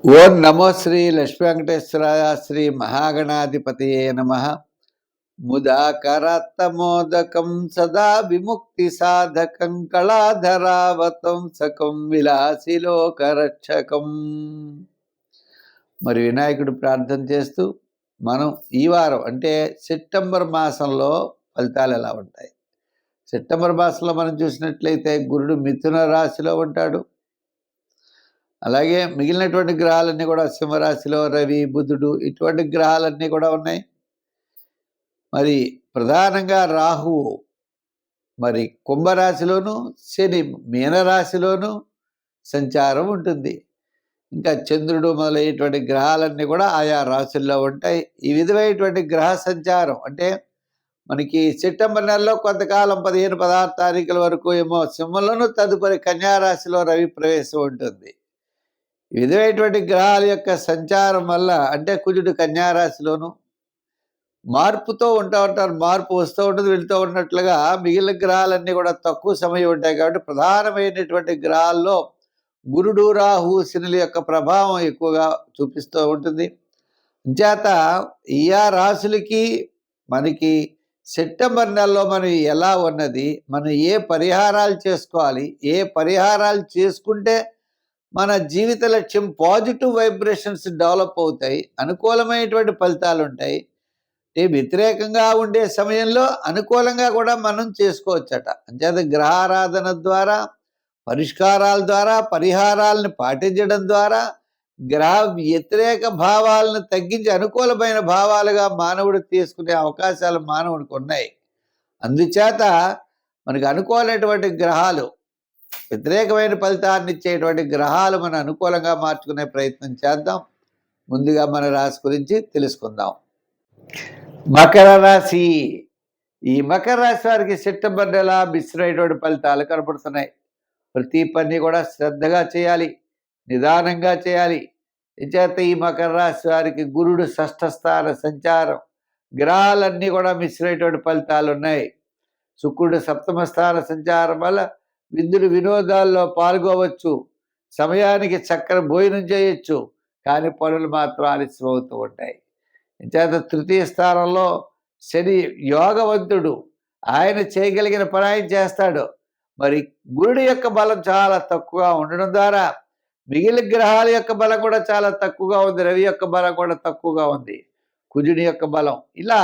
ఓం నమో శ్రీ లక్ష్మీ వెంకటేశ్వరాయ శ్రీ మహాగణాధిపతయే నమః. ముదాకరాత్తమోదకం సదా విముక్తి సాధకం కళాధరావతంసకం విలాసిలోకరక్షకం. మరి వినాయకుడు ప్రార్థన చేస్తూ మనం ఈ వారం అంటే సెప్టెంబర్ మాసంలో ఫలితాలు ఎలా ఉంటాయి? సెప్టెంబర్ మాసంలో మనం చూసినట్లయితే గురుడు మిథున రాశిలో ఉంటాడు. అలాగే మిగిలినటువంటి గ్రహాలన్నీ కూడా సింహరాశిలో రవి, బుధుడు ఇటువంటి గ్రహాలన్నీ కూడా ఉన్నాయి. మరి ప్రధానంగా రాహువు మరి కుంభరాశిలోను, శని మీనరాశిలోను సంచారం ఉంటుంది. ఇంకా చంద్రుడు మొదలైనటువంటి గ్రహాలన్నీ కూడా ఆయా రాశుల్లో ఉంటాయి. ఈ విధమైనటువంటి గ్రహ సంచారం అంటే మనకి సెప్టెంబర్ నెలలో కొంతకాలం 15, 16 తారీఖుల వరకు ఏమో సింహంలోను, తదుపరి కన్యారాశిలో రవి ప్రవేశం ఉంటుంది. ఈ విధమైనటువంటి గ్రహాల యొక్క సంచారం వల్ల అంటే కుజుడు కన్యారాశిలోను మార్పుతో ఉంటారు. మార్పు వస్తూ ఉంటుంది, వెళుతూ ఉన్నట్లుగా మిగిలిన గ్రహాలన్నీ కూడా తక్కువ సమయం ఉంటాయి. కాబట్టి ప్రధానమైనటువంటి గ్రహాల్లో గురుడు, రాహు, శనుల యొక్క ప్రభావం ఎక్కువగా చూపిస్తూ ఉంటుంది. అంచేత ఈ రాశులకి మనకి సెప్టెంబర్ నెలలో మనం ఎలా ఉన్నది, మనం ఏ పరిహారాలు చేసుకోవాలి, ఏ పరిహారాలు చేసుకుంటే మన జీవిత లక్ష్యం పాజిటివ్ వైబ్రేషన్స్ డెవలప్ అవుతాయి, అనుకూలమైనటువంటి ఫలితాలు ఉంటాయి. వ్యతిరేకంగా ఉండే సమయంలో అనుకూలంగా కూడా మనం చేసుకోవచ్చట. అంచేత గ్రహారాధన ద్వారా, పరిష్కారాల ద్వారా, పరిహారాలను పాటించడం ద్వారా గ్రహ వ్యతిరేక భావాలను తగ్గించి అనుకూలమైన భావాలుగా మానవుడు తీసుకునే అవకాశాలు మానవుడికి ఉన్నాయి. అందుచేత మనకు అనుకూలమైనటువంటి గ్రహాలు, వ్యతిరేకమైన ఫలితాన్ని ఇచ్చేటువంటి గ్రహాలు మనం అనుకూలంగా మార్చుకునే ప్రయత్నం చేద్దాం. ముందుగా మన రాశి గురించి తెలుసుకుందాం. మకర రాశి. ఈ మకర రాశి వారికి సెప్టెంబర్ నెల మిశ్రమైనటువంటి ఫలితాలు కనపడుతున్నాయి. ప్రతి పని కూడా శ్రద్ధగా చేయాలి, నిదానంగా చేయాలి. చేత ఈ మకర రాశి వారికి గురుడు షష్ఠ స్థాన సంచారం, గ్రహాలన్నీ కూడా మిశ్రమైనటువంటి ఫలితాలు ఉన్నాయి. శుక్రుడు సప్తమ స్థాన సంచారం వల్ల విందులు వినోదాల్లో పాల్గొవచ్చు, సమయానికి చక్కని భోజనం చేయొచ్చు, కానీ పనులు మాత్రం ఆలస్యం అవుతూ ఉంటాయి. చేత తృతీయ స్థానంలో శని యోగవంతుడు, ఆయన చేయగలిగిన పని ఆయన చేస్తాడు. మరి గురుడి యొక్క బలం చాలా తక్కువగా ఉండడం ద్వారా మిగిలిన గ్రహాల యొక్క బలం కూడా చాలా తక్కువగా ఉంది. రవి యొక్క బలం కూడా తక్కువగా ఉంది, కుజుని యొక్క బలం. ఇలా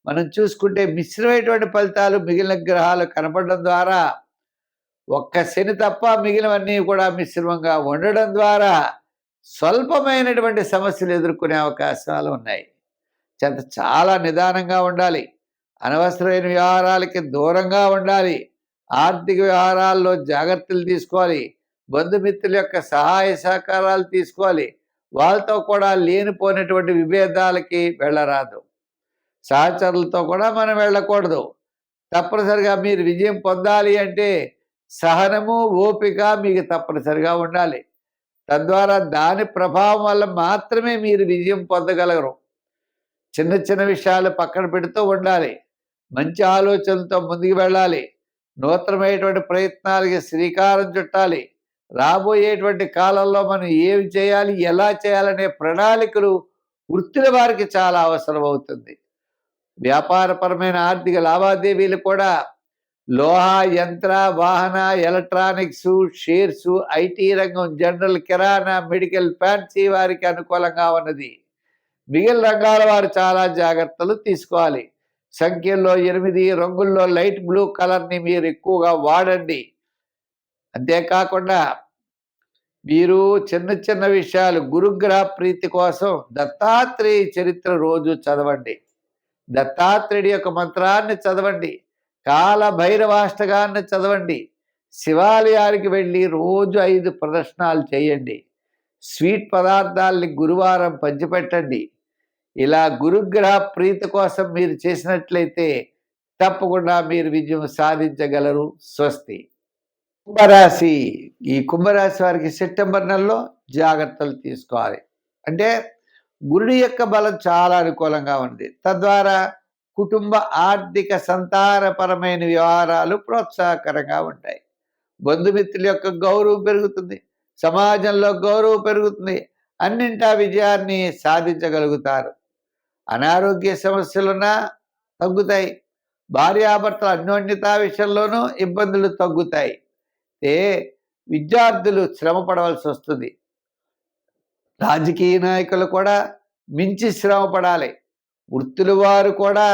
మనం చూసుకుంటే మిశ్రమైనటువంటి ఫలితాలు మిగిలిన గ్రహాలు కనపడడం ద్వారా, ఒక్క శని తప్ప మిగిలినవన్నీ కూడా మిశ్రమంగా ఉండడం ద్వారా స్వల్పమైనటువంటి సమస్యలు ఎదుర్కొనే అవకాశాలు ఉన్నాయి. చాలా నిదానంగా ఉండాలి, అనవసరమైన వ్యవహారాలకి దూరంగా ఉండాలి, ఆర్థిక వ్యవహారాల్లో జాగ్రత్తలు తీసుకోవాలి, బంధుమిత్రుల యొక్క సహాయ సహకారాలు తీసుకోవాలి. వాళ్ళతో కూడా లేనిపోయినటువంటి విభేదాలకి వెళ్ళరాదు. సహచరులతో కూడా మనం వెళ్ళకూడదు. తప్పనిసరిగా మీరు విజయం పొందాలి అంటే సహనము, ఓపిక మీకు తప్పనిసరిగా ఉండాలి. తద్వారా దాని ప్రభావం వల్ల మాత్రమే మీరు విజయం పొందగలరు. చిన్న చిన్న విషయాలు పక్కన పెడుతూ ఉండాలి, మంచి ఆలోచనలతో ముందుకు వెళ్ళాలి, నూతనమైనటువంటి ప్రయత్నాలకి శ్రీకారం చుట్టాలి. రాబోయేటువంటి కాలంలో మనం ఏమి చేయాలి, ఎలా చేయాలనే ప్రణాళికలు వృత్తుల వారికి చాలా అవసరం అవుతుంది. వ్యాపారపరమైన ఆర్థిక లావాదేవీలు కూడా లోహ, యంత్ర, వాహన, ఎలక్ట్రానిక్స్, షేర్స్, ఐటీ రంగం, జనరల్, కిరాణా, మెడికల్, ఫ్యాన్సీ వారికి అనుకూలంగా ఉన్నది. మిగిలిన రంగాల వారు చాలా జాగ్రత్తలు తీసుకోవాలి. సంఖ్యల్లో 8, రంగుల్లో లైట్ బ్లూ కలర్ని మీరు ఎక్కువగా వాడండి. అంతేకాకుండా మీరు చిన్న చిన్న విషయాలు, గురుగ్రహ ప్రీతి కోసం దత్తాత్రేయ చరిత్ర రోజు చదవండి, దత్తాత్రేయుడి యొక్క మంత్రాన్ని చదవండి, కాల భైరవాష్టకాన్ని చదవండి, శివాలయానికి వెళ్ళి రోజు 5 ప్రదర్శనాలు చేయండి, స్వీట్ పదార్థాలని గురువారం పంచిపెట్టండి. ఇలా గురుగ్రహ ప్రీతి కోసం మీరు చేసినట్లయితే తప్పకుండా మీరు విజయం సాధించగలరు. స్వస్తి. కుంభరాశి. ఈ కుంభరాశి వారికి సెప్టెంబర్ నెలలో జాగ్రత్తలు తీసుకోవాలి. అంటే గురుడి యొక్క బలం చాలా అనుకూలంగా ఉంది. తద్వారా కుటుంబ ఆర్థిక సంతానపరమైన వ్యవహారాలు ప్రోత్సాహకరంగా ఉంటాయి. బంధుమిత్రుల యొక్క గౌరవం పెరుగుతుంది, సమాజంలో గౌరవం పెరుగుతుంది, అన్నింటా విజయాన్ని సాధించగలుగుతారు. అనారోగ్య సమస్యలున్నా తగ్గుతాయి. భార్యాభర్తల అన్యోన్యతా విషయంలోనూ ఇబ్బందులు తగ్గుతాయి. విద్యార్థులు శ్రమ పడవలసి వస్తుంది. రాజకీయ నాయకులు కూడా మించి శ్రమ పడాలి. వృత్తుల వారు కూడా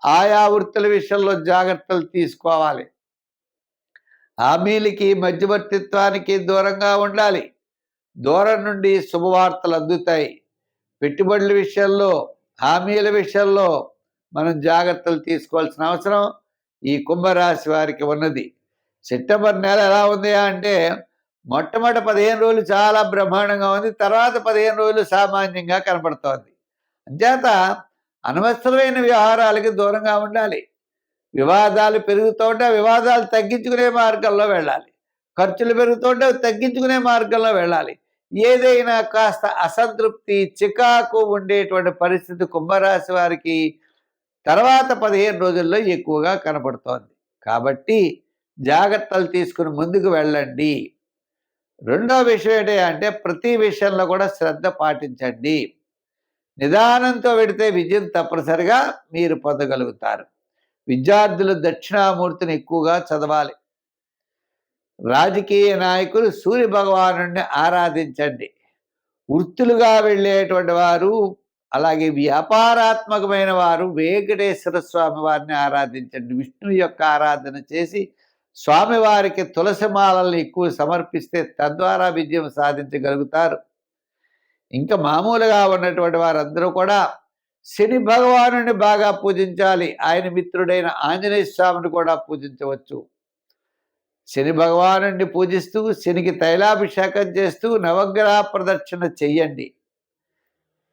ఆయా వృత్తుల విషయంలో జాగ్రత్తలు తీసుకోవాలి. హామీలకి మధ్యవర్తిత్వానికి దూరంగా ఉండాలి. దూరం నుండి శుభవార్తలు అందుతాయి. పెట్టుబడుల విషయంలో, హామీల విషయంలో మనం జాగ్రత్తలు తీసుకోవాల్సిన అవసరం ఈ కుంభరాశి వారికి ఉన్నది. సెప్టెంబర్ నెల ఎలా ఉంది అంటే మొట్టమొదటి 15 రోజులు చాలా బ్రహ్మాండంగా ఉంది. తర్వాత 15 రోజులు సామాన్యంగా కనపడుతోంది. అంచేత అనవసరమైన వ్యవహారాలకి దూరంగా ఉండాలి. వివాదాలు పెరుగుతుంటే వివాదాలు తగ్గించుకునే మార్గంలో వెళ్ళాలి. ఖర్చులు పెరుగుతుంటే తగ్గించుకునే మార్గంలో వెళ్ళాలి. ఏదైనా కాస్త అసంతృప్తి, చికాకు ఉండేటువంటి పరిస్థితి కుంభరాశి వారికి తర్వాత 15 రోజుల్లో ఎక్కువగా కనపడుతోంది. కాబట్టి జాగ్రత్తలు తీసుకుని ముందుకు వెళ్ళండి. రెండో విషయం ఏంటి అంటే ప్రతి విషయంలో కూడా శ్రద్ధ పాటించండి. నిదానంతో వెడితే విజయం తప్పనిసరిగా మీరు పొందగలుగుతారు. విద్యార్థులు దక్షిణామూర్తిని ఎక్కువగా చదవాలి. రాజకీయ నాయకులు సూర్య భగవానుడిని ఆరాధించండి. వృత్తులుగా వెళ్ళేటువంటి వారు, అలాగే వ్యాపారాత్మకమైన వారు వెంకటేశ్వర స్వామి వారిని ఆరాధించండి. విష్ణు యొక్క ఆరాధన చేసి స్వామివారికి తులసిమాలను ఎక్కువ సమర్పిస్తే తద్వారా విజయం సాధించగలుగుతారు. ఇంకా మామూలుగా ఉన్నటువంటి వారందరూ కూడా శని భగవానుని బాగా పూజించాలి. ఆయన మిత్రుడైన ఆంజనేయ స్వామిని కూడా పూజించవచ్చు. శని భగవానుడిని పూజిస్తూ శనికి తైలాభిషేకం చేస్తూ నవగ్రహ ప్రదక్షిణ చెయ్యండి.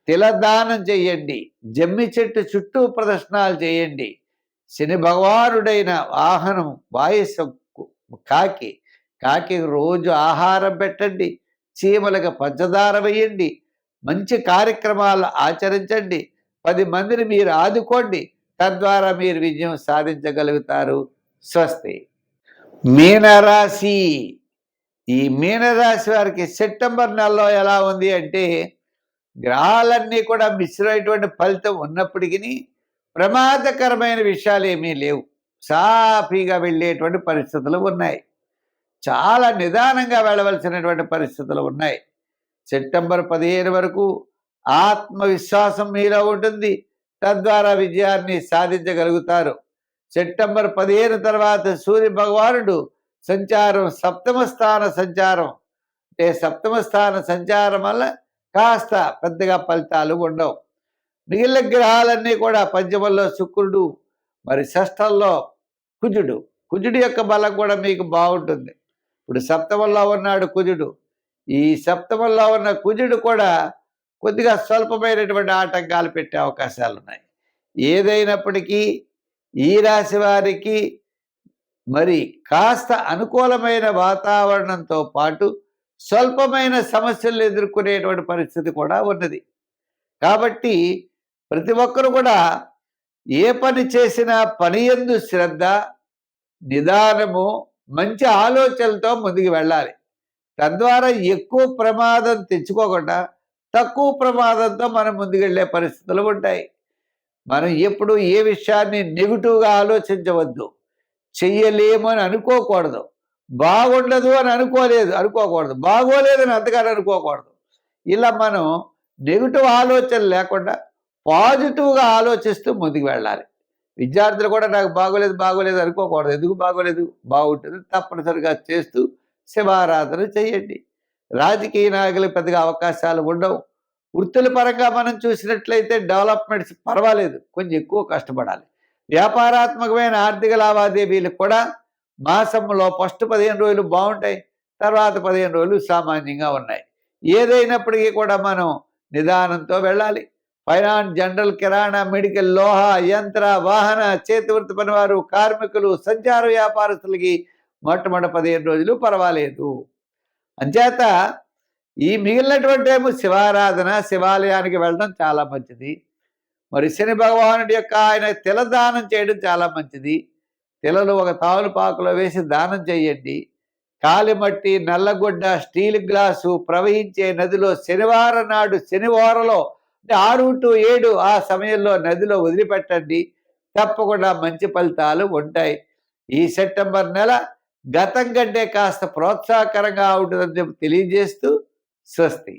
తిలదానం చెయ్యండి. జమ్మి చెట్టు చుట్టూ ప్రదర్శనాలు చేయండి. శని భగవానుడైన వాహనం వాయుసం కాకి రోజు ఆహారం పెట్టండి. చీమలకు పంచదార వేయండి. మంచి కార్యక్రమాలు ఆచరించండి. 10 మందిని మీరు ఆదుకోండి. తద్వారా మీరు విజయం సాధించగలుగుతారు. స్వస్తి. మీనరాశి. ఈ మీనరాశి వారికి సెప్టెంబర్ నెలలో ఎలా ఉంది అంటే గ్రహాలన్నీ కూడా మిశ్రమైనటువంటి ఫలితం ఉన్నప్పటికీ ప్రమాదకరమైన విషయాలు ఏమీ లేవు. సాఫీగా వెళ్ళేటువంటి పరిస్థితులు ఉన్నాయి. చాలా నిదానంగా వెళ్ళవలసినటువంటి పరిస్థితులు ఉన్నాయి. సెప్టెంబర్ 15 వరకు ఆత్మవిశ్వాసం మీలో ఉంటుంది. తద్వారా విజయాన్ని సాధించగలుగుతారు. సెప్టెంబర్ 15 తర్వాత సూర్య భగవానుడు సంచారం సప్తమ స్థాన సంచారం. అంటే సప్తమ స్థాన సంచారం వల్ల కాస్త పెద్దగా ఫలితాలు ఉండవు. మిగిలిన గ్రహాలన్నీ కూడా పంచమంలో శుక్రుడు, మరి షష్ఠంలో కుజుడు యొక్క బలం కూడా మీకు బాగుంటుంది. ఇప్పుడు సప్తమంలో ఉన్నాడు కుజుడు. ఈ సప్తమంలో ఉన్న కుజుడు కూడా కొద్దిగా స్వల్పమైనటువంటి ఆటంకాలు పెట్టే అవకాశాలు ఉన్నాయి. ఏదైనప్పటికీ ఈ రాశి వారికి మరి కాస్త అనుకూలమైన వాతావరణంతో పాటు స్వల్పమైన సమస్యలు ఎదుర్కొనేటువంటి పరిస్థితి కూడా ఉన్నది. కాబట్టి ప్రతి ఒక్కరు కూడా ఏ పని చేసినా పని యందు శ్రద్ధ, నిదానము, మంచి ఆలోచనలతో ముందుకు వెళ్ళాలి. తద్వారా ఎక్కువ ప్రమాదం తెచ్చుకోకుండా తక్కువ ప్రమాదంతో మనం ముందుకెళ్ళే పరిస్థితులు ఉంటాయి. మనం ఎప్పుడు ఏ విషయాన్ని నెగిటివ్గా ఆలోచించవద్దు. చెయ్యలేము అని అనుకోకూడదు. బాగుండదు అని అనుకోకూడదు. బాగోలేదని అంతగానే అనుకోకూడదు. ఇలా మనం నెగిటివ్ ఆలోచన లేకుండా పాజిటివ్గా ఆలోచిస్తూ ముందుకు వెళ్ళాలి. విద్యార్థులు కూడా నాకు బాగోలేదు అనుకోకూడదు. ఎందుకు బాగోలేదు, బాగుంటుంది, తప్పనిసరిగా చేస్తూ శివారాధన చేయండి. రాజకీయ నాయకులకు పెద్దగా అవకాశాలు ఉండవు. వృత్తుల పరంగా మనం చూసినట్లయితే డెవలప్మెంట్స్ పర్వాలేదు, కొంచెం ఎక్కువ కష్టపడాలి. వ్యాపారాత్మకమైన ఆర్థిక లావాదేవీలకు కూడా మాసంలో ఫస్ట్ 15 రోజులు బాగుంటాయి. తర్వాత 15 రోజులు సామాన్యంగా ఉన్నాయి. ఏదైనప్పటికీ కూడా మనం నిదానంతో వెళ్ళాలి. ఫైనాన్స్, జనరల్, కిరాణా, మెడికల్, లోహ, యంత్ర, వాహన, చేతివృత్తి పనివారు, కార్మికులు, సంచార వ్యాపారస్తులకి మొట్టమొదటి 15 రోజులు పర్వాలేదు. అంచేత ఈ మిగిలినటువంటి ఏమో శివారాధన, శివాలయానికి వెళ్ళడం చాలా మంచిది. మరి శని భగవానుడి యొక్క ఆయన తిలదానం చేయడం చాలా మంచిది. తిలలు ఒక తావులపాకులో వేసి దానం చేయండి. కాలిమట్టి, నల్లగొడ్డ, స్టీల్ గ్లాసు ప్రవహించే నదిలో శనివారం నాడు శనివారంలో అంటే 6-7 ఆ సమయంలో నదిలో వదిలిపెట్టండి. తప్పకుండా మంచి ఫలితాలు ఉంటాయి. ఈ సెప్టెంబర్ నెల గతం కంటే కాస్త ప్రోత్సాహకరంగా ఉంటుందని చెప్పి తెలియజేస్తూ స్వస్తి.